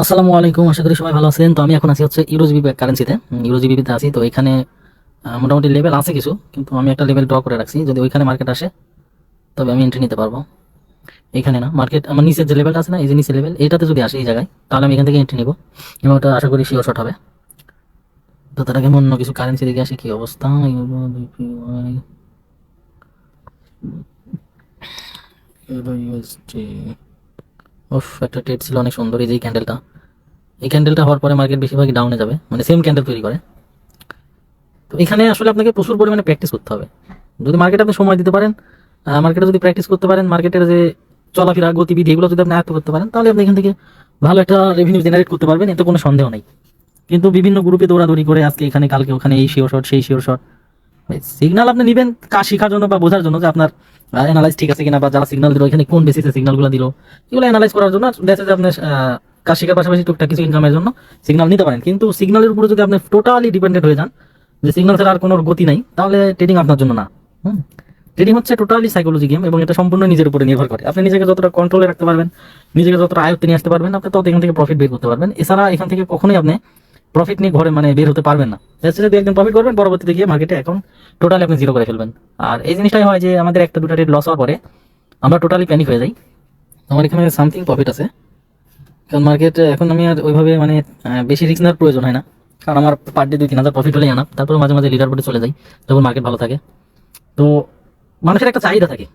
আসসালামু আলাইকুম, আশা করি সবাই ভালো আছেন। তো আমি এখন আছি হচ্ছে ইউরোজিবি কারেন্সিতে, ইউরোজিবিতে আছি। তো এখানে মোটামুটি লেভেল আছে কিছু, কিন্তু আমি একটা লেভেল ড্র করে রাখছি। যদি ওইখানে মার্কেট আসে তবে আমি এন্ট্রি নিতে পারবো। এখানে না, মার্কেট আমার নিচের যে লেভেলটা আছে না, এই যে নিচের লেভেল, এইটাতে যদি আসে এই জায়গায়, তাহলে আমি এখান থেকে এন্ট্রি নিব এবং ওটা আশা করি শিওর শট হবে। তো তার আগে অন্য কিছু কারেন্সি দেখে আসি কি অবস্থা। ইউরো বিপিওয়াই, ইউরো ইউএসডি। ওফ, একটা ট্রেড ছিল অনেক সুন্দর। এই যে ক্যান্ডেলটা, এই ক্যান্ডেলটা হওয়ার পরে মার্কেট বেশিরভাগই ডাউনে যাবে, মানে সেম ক্যান্ডেল তৈরি করে। তো এখানে আসলে আপনাকে প্রচুর পরিমাণে প্র্যাকটিস করতে হবে। যদি মার্কেটে আপনি সময় দিতে পারেন, মার্কেটে যদি প্র্যাকটিস করতে পারেন, মার্কেটের যে চলাফেরা গতিবিধি এগুলো যদি আপনি আয়ত্ত করতে পারেন, তাহলে আপনি এখান থেকে ভালো একটা রেভিনিউ জেনারেট করতে পারবেন, এতে কোনো সন্দেহ নেই। কিন্তু বিভিন্ন গ্রুপে দৌড়াদৌড়ি করে আজকে এখানে কালকে ওখানে, এই শিওর শট সেই শিওর শট, সিগন্যাল আপনি নেবেন কাজ শেখার জন্য বা বোঝার জন্য যে আপনার অ্যানালাইজ ঠিক আছে কিনা, বা যারা সিগন্যাল দিল এখানে কোন বেসিসে সিগন্যালগুলো দিল, এগুলো অ্যানালাইজ করার জন্য দেখা যায় আপনি কাজ শেখার পাশাপাশি টুকটাক কিছু ইনকামের জন্য সিগন্যাল নিতে পারেন। কিন্তু সিগন্যালের উপরে যদি আপনি টোটালি ডিপেন্ডেন্ট হয়ে যান, যে সিগন্যাল ছাড়া আর কোনো গতি নাই, তাহলে ট্রেডিং আপনার জন্য না। ট্রেডিং হচ্ছে টোটালি সাইকোলজি গেম, এবং এটা সম্পূর্ণ নিজের উপরে নির্ভর করে। আপনি নিজেকে যতটা কন্ট্রোলে রাখতে পারবেন, নিজেকে যতটা আয়ত্তে নিয়ে আসতে পারবেন, আপনি তত এখান থেকে প্রফিট বের করতে পারবেন। এছাড়া এখান থেকে কখনোই আপনি প্রফিট নিয়ে ঘরে মানে বের হতে পারবেন না। যদি একদিন প্রফিট করবেন, পরবর্তীতে গিয়ে মার্কেটে এখন টোটালি আপনি জিরো করে ফেলবেন। আর এই জিনিসটাই হয় যে আমাদের একটা দুটা ট্রেড লস হওয়ার পরে আমরা টোটালি প্যানিক হয়ে যাই। আমার এখানে সামথিং প্রফিট আছে, কারণ মার্কেট এখন আমি আর ওইভাবে মানে বেশি রিস্ক নেওয়ার প্রয়োজন হয় না, কারণ আমার পার ডে 2-3 হাজার প্রফিট হলেই আনা। তারপর মাঝে মাঝে লিডার বোর্ডে চলে যাই যখন মার্কেট ভালো থাকে। তো মানুষের একটা চাহিদা থাকে,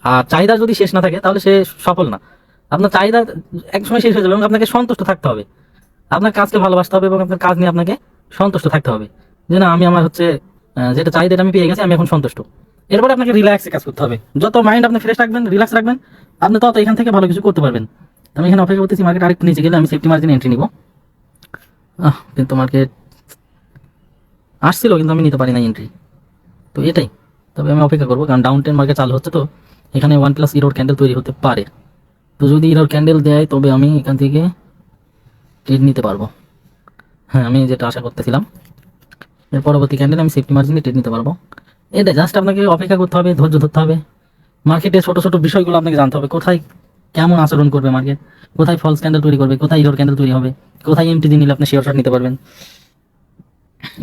আর চাহিদা যদি শেষ না থাকে তাহলে সে সফল না। আপনার চাহিদা এক সময় শেষ হয়ে যাবে এবং আপনাকে সন্তুষ্ট থাকতে হবে। আপনার কাজকে ভালোবাসতে হবে এবং আপনার কাজ নিয়ে আপনাকে সন্তুষ্ট থাকতে হবে, যে না আমি আমার হচ্ছে যেটা চাহিদা এটা আমি পেয়ে গেছি, আমি এখন সন্তুষ্ট। এরপরে আপনাকে রিল্যাক্সে কাজ করতে হবে। যত মাইন্ড আপনি ফ্রেশ রাখবেন, রিল্যাক্স রাখবেন, আপনি তত এখান থেকে ভালো কিছু করতে পারবেন। আমি এখানে অপেক্ষা করতেছি মার্কেট আরেকটু নিচে গেলে আমি সেফটি মার্জিনে এন্ট্রি নিব। কিন্তু মার্কেট আসছিল, কিন্তু আমি নিতে পারি না এন্ট্রি। তো এটাই, তবে আমি অপেক্ষা করবো, কারণ ডাউন ট্রেন্ড মার্কেট চালু হচ্ছে। তো এখানে 1+ ইরোর ক্যান্ডেল তৈরি হতে পারে। তো যদি ইরোর ক্যান্ডেল দেয় তবে আমি এখান থেকে ট্রেড নিতে পারবো। হ্যাঁ, আমি যেটা আশা করতেছিলাম, এর পরবর্তী ক্যান্ডেল আমি সেফটি মার্জিনে ট্রেড নিতে পারবো। এটা জাস্ট আপনাকে অপেক্ষা করতে হবে, ধৈর্য ধরতে হবে। মার্কেটের ছোট ছোট বিষয়গুলো আপনাকে জানতে হবে, কোথায় কেমন আচরণ করবে মার্কেট, কোথায় ফলস ক্যান্ডেল তৈরি করবে, কোথায় ইরোর ক্যান্ডেল তৈরি হবে, কোথায় এমটিজি নিলে আপনি শেয়ার শট নিতে পারবেন।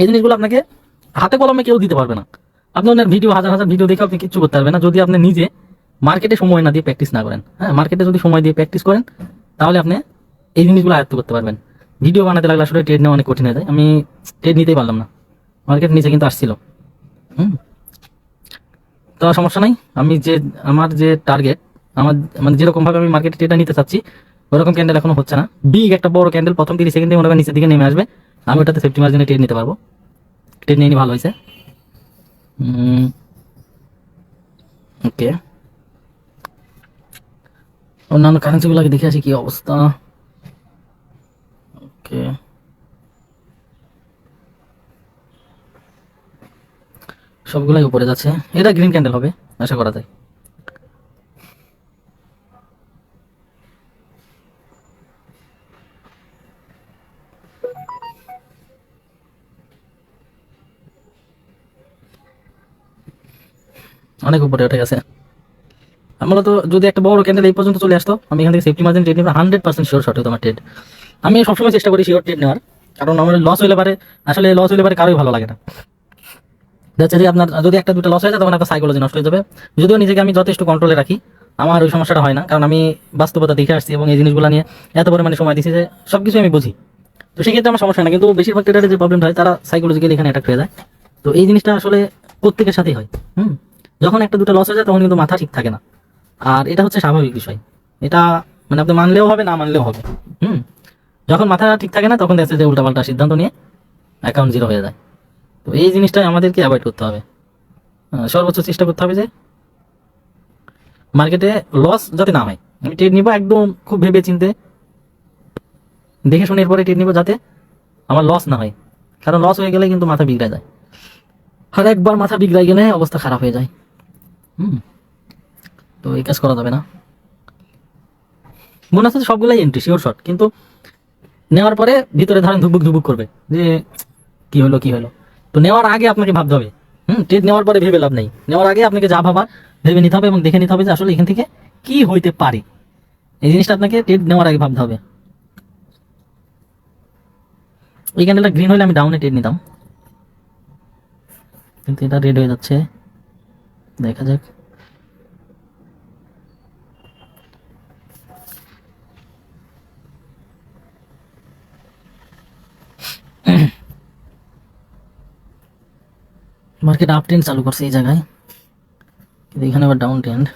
এই জিনিসগুলো আপনাকে হাতে কলমে কেউ দিতে পারবে না। আপনি ওনার ভিডিও, হাজার হাজার ভিডিও দেখে আপনি কিচ্ছু করতে পারবেন না, যদি আপনি নিজে মার্কেটে সময় না দিয়ে প্র্যাকটিস না করেন। হ্যাঁ, মার্কেটে যদি সময় দিয়ে প্র্যাকটিস করেন, তাহলে আপনি এই জিনিসগুলো আয়ত্ত করতে পারবেন। ভিডিও বানাতে লাগলে আসলে ট্রেড নেওয়া অনেক কঠিন হয়ে যায়। আমি ট্রেড নিতেই পারলাম না, মার্কেট নিচে কিন্তু আসছিল। হুম তো সমস্যা নাই। আমি যে আমার যে টার্গেট, আমার মানে যেরকম ভাবে আমি মার্কেটে ট্রেডটা নিতে চাচ্ছি, ওরকম ক্যান্ডেল এখনো হচ্ছে না। বিগ একটা বড় ক্যান্ডেল প্রথম 30 সেকেন্ডে মনে করেন নিচের দিকে নেমে আসবে, আমি ওটাতে সেফটি মার্জিনে ট্রেড নিতে পারবো। ট্রেড নিয়ে ভালো হয়েছে। ওকে, অন্যান্য কারেন্সিগুলোকে দেখে আসি কি অবস্থা। ওকে, সবগুলাই উপরে যাচ্ছে। এটা গ্রিন ক্যান্ডেল হবে আশা করা যায়। অনেক উপরে উঠে গেছে। মূলত যদি একটা বড় ক্যান্ডেল এই পর্যন্ত চলে আসতো, আমি এখান থেকে সেফটি মার্জিন ট্রেড নিব 100% শিওর শর্ট হতো আমার ট্রেড। আমি সবসময় চেষ্টা করি শিওর ট্রেড নেওয়ার, কারণ আমার লস হইলে পারে, আসলে লস হইলে পারে কারোই ভালো লাগে না। যাচ্ছে যে আপনার যদি একটা দুটো লস হয়ে যায়, তখন আপনার সাইকোলজি নষ্ট হয়ে যাবে। যদিও নিজেকে আমি যথেষ্ট কন্ট্রোলে রাখি, আমার ওই সমস্যাটা হয় না, কারণ আমি বাস্তবতা দেখে আসছি এবং এই জিনিসগুলো নিয়ে এত পরিমাণে সময় দিচ্ছি যে সবকিছু আমি বুঝি। তো সেক্ষেত্রে আমার সমস্যা হয় না। কিন্তু বেশিরভাগ ট্রেডারের যে প্রবলেমটা হয়, তারা সাইকোলজিক্যালি এখানে অ্যাটাক হয়ে যায়। তো এই জিনিসটা আসলে প্রত্যেকের সাথেই হয়। যখন একটা দুটো লস হয়ে যায়, তখন কিন্তু মাথা ঠিক থাকে না। আর এটা হচ্ছে স্বাভাবিক বিষয়। এটা মানে আপনি মানলেও হবে, না মানলেও হবে। হুম যখন মাথা ঠিক থাকে না, তখন দেখছে যে উল্টাপাল্টা সিদ্ধান্ত নিয়ে অ্যাকাউন্ট জিরো হয়ে যায়। তো এই জিনিসটাই আমাদেরকে অ্যাভয়েড করতে হবে। সর্বোচ্চ চেষ্টা করতে হবে যে মার্কেটে লস যাতে না হয়। আমি ট্রেড নিব একদম খুব ভেবে চিন্তে দেখে শুনে, এরপরে ট্রেড নিব যাতে আমার লস না হয়, কারণ লস হয়ে গেলে কিন্তু মাথা বিগড়ে যায়। আর একবার মাথা বিগড়াই গেলে অবস্থা খারাপ হয়ে যায়। হুম তো এই কাজ করা যাবে না। মনে হচ্ছে সবগুলাই এন্ট্রি শিওর শট, কিন্তু নেওয়ার পরে ভিতরে ধরেন ধুকবুক ধুকবুক করবে যে কি হলো কি হলো। তো নেওয়ার আগে আপনাকে ভাবতে হবে। ট্রেড নেওয়ার পরে ভেবে লাভ নেই। নেওয়ার আগে আপনাকে যা ভাবার ভেবে নিতে হবে এবং দেখে নিতে হবে যে আসলে এখান থেকে কি হইতে পারে। এই জিনিসটা আপনাকে ট্রেড নেওয়ার আগে ভাবতে হবে। ওই ক্যান্ডেলটা গ্রিন হলে আমি ডাউনে ট্রেড নিতাম, কিন্তু এটা রেড হয়ে যাচ্ছে, দেখা যাক। মার্কেট আপ ট্রেন্ড চালু করছে এই জায়গায়, কিন্তু এখানে আবার ডাউন ট্রেন্ড।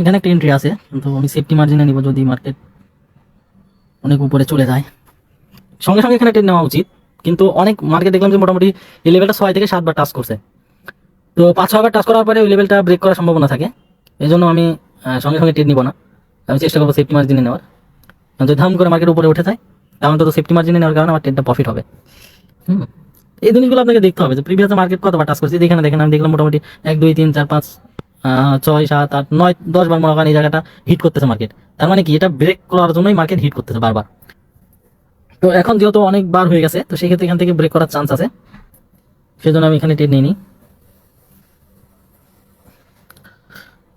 এখানে একটা এন্ট্রি আছে, কিন্তু আমি সেফটি মার্জিনে নিব যদি মার্কেট অনেক উপরে চলে যায়। সঙ্গে সঙ্গে এখানে ট্রেড নেওয়া উচিত, কিন্তু অনেক মার্কেট দেখলাম যে মোটামুটি এই লেভেলটা 6 থেকে 7 বার টাচ করছে। তো 5-6 বার টাচ করার পরে ওই লেভেলটা ব্রেক করার সম্ভাবনা থাকে, এই জন্য আমি সঙ্গে সঙ্গে ট্রেড নিব না। আমি চেষ্টা করবো সেফটি মার্জিনে নেওয়ার। যদি ধাম করে মার্কেট উপরে উঠে যায় তাহলে তো সেফটি মার্জিনে নেওয়ার কারণে আমার ট্রেডটা প্রফিট হবে। এই জিনিসগুলো আপনাকে দেখতে হবে যে প্রিভিয়াস মার্কেট কতবার টাচ করছে। এখানে দেখেন আমি দেখলাম মোটামুটি 1 2 3 4 5 6 7 8 9 10 বার মনে করেন এই জায়গাটা হিট করতেছে মার্কেট। তার মানে কি, এটা ব্রেক করার জন্যই মার্কেট হিট করতেছে বারবার। তো এখন যেহেতু অনেকবার হয়ে গেছে, তো সেক্ষেত্রে এখান থেকে ব্রেক করার চান্স আছে, সেজন্য আমি এখানে ট্রেড নিইনি।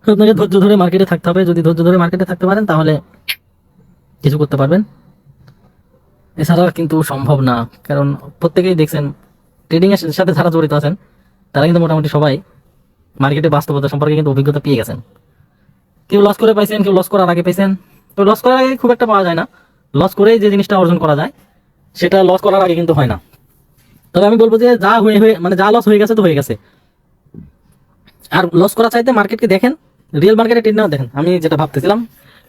আপনাকে ধৈর্য ধরে মার্কেটে থাকতে হবে। যদি ধৈর্য ধরে মার্কেটে থাকতে পারেন তাহলে কিছু করতে পারবেন, এছাড়া কিন্তু সম্ভব না। কারণ প্রত্যেকেই দেখছেন ট্রেডিং এর সাথে যারা জড়িত আছেন তারা কিন্তু মোটামুটি সবাই মার্কেটে বাস্তবতা সম্পর্কে কিন্তু অভিজ্ঞতা পেয়ে গেছেন। কেউ লস করে পাইছেন, কেউ লস করার আগে পাইছেন। তো লস করার আগে খুব একটা পাওয়া যায় না, লস করেই যে জিনিসটা অর্জন করা যায় সেটা লস করার আগে কিন্তু হয় না। তবে আমি বলবো যে যা হয়ে মানে যা লস হয়ে গেছে তো হয়ে গেছে। আর লস করা চাইতে মার্কেটকে দেখেন, রিয়েল মার্কেটে ট্রেড নেওয়া দেখেন। আমি যেটা ভাবতেছিলাম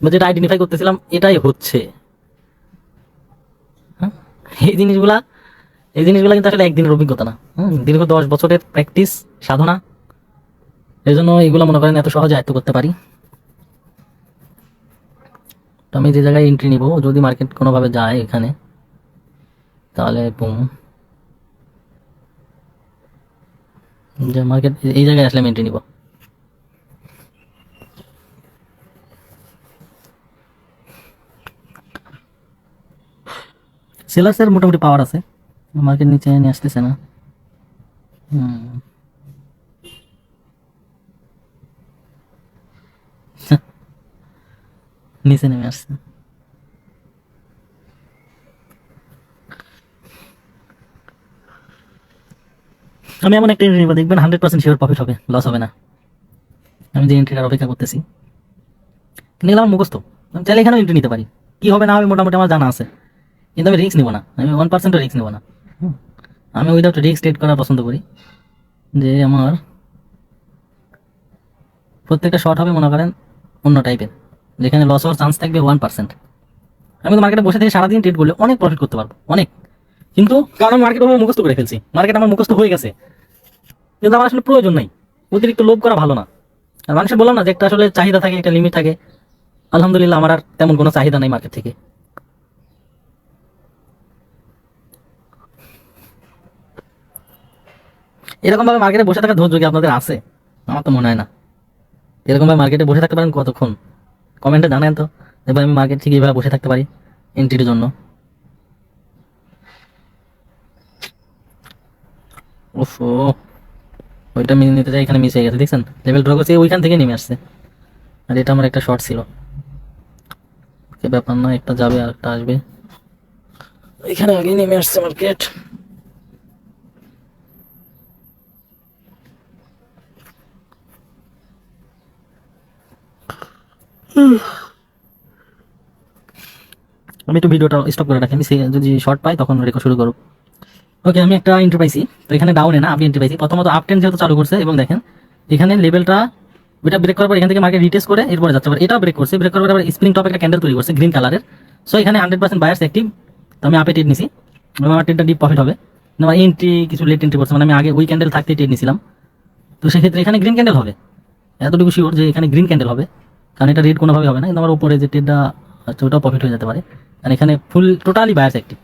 বা যেটা আইডেন্টিফাই করতেছিলাম এটাই হচ্ছে। এই জিনিসগুলা কিন্তু আসলে একদিনের অভিজ্ঞতা না, দীর্ঘ 10 বছরের প্র্যাকটিস সাধনা। এই জন্য এগুলো মনে করেন এত সহজে আয়ত্ত করতে পারি। তো আমি যে জায়গায় এন্ট্রি নিব, যদি মার্কেট কোনোভাবে যায় এখানে তাহলে বুম, যে মার্কেট এই জায়গায় আসলে আমি এন্ট্রি নিব। সেলার্সের মোটামুটি পাওয়ার আছে, মার্কেট নিচে নিয়ে আসতেছে না। নিচে নেমে আসছে। আমি এমন একটা এন্ট্রি নিব, দেখবেন 100% শিওর প্রফিট হবে, লস হবে না। আমি যে এন্ট্রিটার অপেক্ষা করতেছি, কিন্তু এগুলো আমার মুখস্থ, আমি চাইলে এখানেও এন্ট্রি নিতে পারি। কি হবে না হবে মোটামুটি আমার জানা আছে, কিন্তু আমি রিস্ক নিব না। আমি 1% রিস্ক নেব না। আমি উইদাউট রিস্ক ট্রেড করা পছন্দ করি, যে আমার প্রত্যেকটা শর্ট হবে মনে করেন অন্য টাইপের, যেখানে লস হওয়ার চান্স থাকবে 1%। আমি তো মার্কেটে বসে থেকে সারাদিন ট্রেড করলে অনেক প্রফিট করতে পারবো, অনেক। কিন্তু কারণ আমি মার্কেট ওভাবে মুখস্থ করে ফেলছি, মার্কেট আমার মুখস্থ হয়ে গেছে, কিন্তু আমার আসলে প্রয়োজন নাই। অতিরিক্ত লোভ করা ভালো না। আর মানুষের বললাম না যে একটা আসলে চাহিদা থাকে, একটা লিমিট থাকে। আলহামদুলিল্লাহ আমার আর তেমন কোনো চাহিদা নাই মার্কেট থেকে। এরকম ভাবে মার্কেটে বসে থাকার ধৈর্য কি আপনাদের আছে? আমার তো মনে হয় না। এরকম ভাবে মার্কেটে বসে থাকতে পারেন কতক্ষণ? কমেন্টে জানেন তো, এবার আমি মার্কেট ঠিক এইভাবে বসে থাকতে পারি এন্ট্রির জন্য। ওফো, ওইটা মিস নিতে যাই, এখানে মিস হয়ে গেছে, দেখছেন লেভেল ড্র করছে, ওইখান থেকে নেমে আসছে। আর এটা আমার একটা শর্ট ছিল, ব্যাপার না, একটা যাবে আর একটা আসবে। এখানে আগে নেমে আসছে মার্কেট। আমি একটু ভিডিওটা স্টপ করে রাখি, আমি যদি শর্ট পাই তখন রেকর্ড শুরু করব। ওকে, আমি একটা এন্ট্রি পাইছি। তো এখানে ডাউনে না, আমি এন্ট্রি পাইছি। প্রথমত আপ ট্রেন্ড যেহেতু চালু করছে, এবং দেখেন এখানে লেভেলটা ওইটা ব্রেক করার পর এখান থেকে মার্কেট রিটেস্ট করে এরপরে যাচ্ছে। এটা ব্রেক করছে, ব্রেক করার পর স্প্রিং টপ একটা ক্যান্ডেল তৈরি করছে গ্রিন কালারের। সো এখানে 100% বায়ার্স অ্যাক্টিভ। তো আমি আপে ট্রেড নিছি, আমার ট্রেডটা ডিপ প্রফিট হবে। আমার এন্ট্রি কিছু লেট এন্ট্রি করছে, মানে আমি আগে ওই ক্যান্ডেল থাকতে ট্রেড নিছিলাম। তো সেক্ষেত্রে এখানে গ্রিন ক্যান্ডেল হবে, এতটুকু শিওর যে এখানে গ্রিন ক্যান্ডেল হবে, কারণ এটা রেড কোনোভাবে হবে না। কিন্তু আমার উপরে যে ট্রেডটা আছে ওটাও প্রফিট হয়ে যেতে পারে, কারণ এখানে ফুল টোটালি বায়ার্স অ্যাক্টিভ।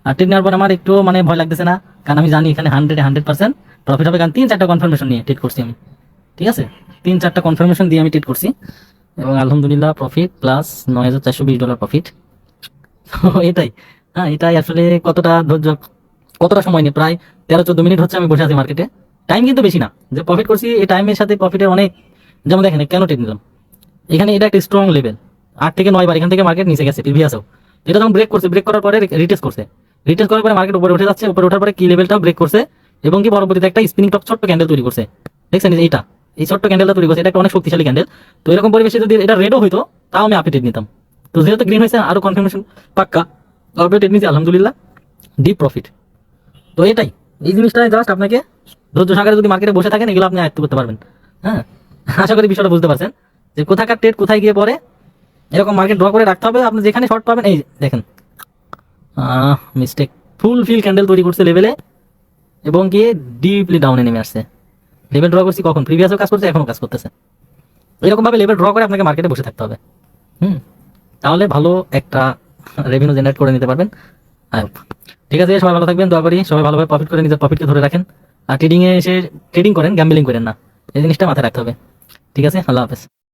আর ট্রেড নেওয়ার পর আমার একটু মানে ভয় লাগতেছে না, কারণ আমি জানি এখানে 100% প্রফিট হবে, কারণ 3-4টা কনফার্মেশন নিয়ে ট্রেড করছি আমি। ঠিক আছে, 3-4টা কনফার্মেশন দিয়ে আমি ট্রেড করছি এবং আলহামদুলিল্লাহ প্রফিট প্লাস $9,420 প্রফিট। এটাই, হ্যাঁ এটাই আসলে কতটা ধৈর্য, কতটা সময় নিয়ে, প্রায় 13-14 মিনিট হচ্ছে আমি বসে আছি মার্কেটে। টাইম কিন্তু বেশি না, যে প্রফিট করছি এই টাইমের সাথে প্রফিটের অনেক, যেমন দেখেন কেন ট্রেড নিলাম, এখানে এটা একটা স্ট্রং লেভেল, 8 থেকে 9 বার এখান থেকে মার্কেট নিচে গেছে প্রিভিয়াসও। এটা যখন ব্রেক করছে, ব্রেক করার পরে রিটেস্ট করছে, রিটেস্ট করার পরে মার্কেট উপরে উঠে যাচ্ছে, উপরে ওঠার পরে কি লেভেলটাও ব্রেক করছে এবং কি পরবর্তীতে একটা স্পিনিং টপ ছোট্ট ক্যান্ডেল তৈরি করছে। দেখছেন এইটা, এই ছোট্ট ক্যান্ডেলটা তৈরি করছে, এটা একটা অনেক শক্তিশালী ক্যান্ডেল। তো এরকম পরিবেশে যদি এটা রেডও হইতো তাও আমি আপডেট নিতাম। তো যেহেতু গ্রিন হয়েছে আরো কনফার্মেশন পাক্কা, আপডেট নিয়েছি আলহামদুলিল্লাহ, ডিপ প্রফিট। তো এটাই, এই জিনিসটা জাস্ট আপনাকে ধৈর্য সহকারে যদি মার্কেটে বসে থাকেন এগুলো আপনি আয়ত্ত করতে পারবেন। হ্যাঁ, আশা করি বিষয়টা বুঝতে পারছেন যে কোথাকার ট্রেড কোথায় গিয়ে পড়ে। এরকম মার্কেট ড্র করে রাখতে হবে, আপনি যেখানে শর্ট পাবেন। এই দেখেন মিস্টেক, ফুল ফিল ক্যান্ডেল তৈরি করছে লেভেলে এবং গিয়ে ডিপলি ডাউনে নেমে আসছে। লেভেল ড্র করছি কখন, প্রিভিয়াসও কাজ করছে এখনো কাজ করতেছে। এরকম ভাবে লেভেল ড্র করে আপনাকে মার্কেটে বসে থাকতে হবে। তাহলে ভালো একটা রেভিনিউ জেনারেট করে নিতে পারবেন। আর ঠিক আছে, সবাই ভালো থাকবেন, দোয়া করি সবাই ভালোভাবে প্রফিট করে নিজের প্রফিটকে ধরে রাখেন। আর ট্রেডিং এ এসে ট্রেডিং করেন, গ্যাম্বলিং করেন না, এই জিনিসটা মাথায় রাখতে হবে। ঠিক আছে, আল্লাহ হাফেজ।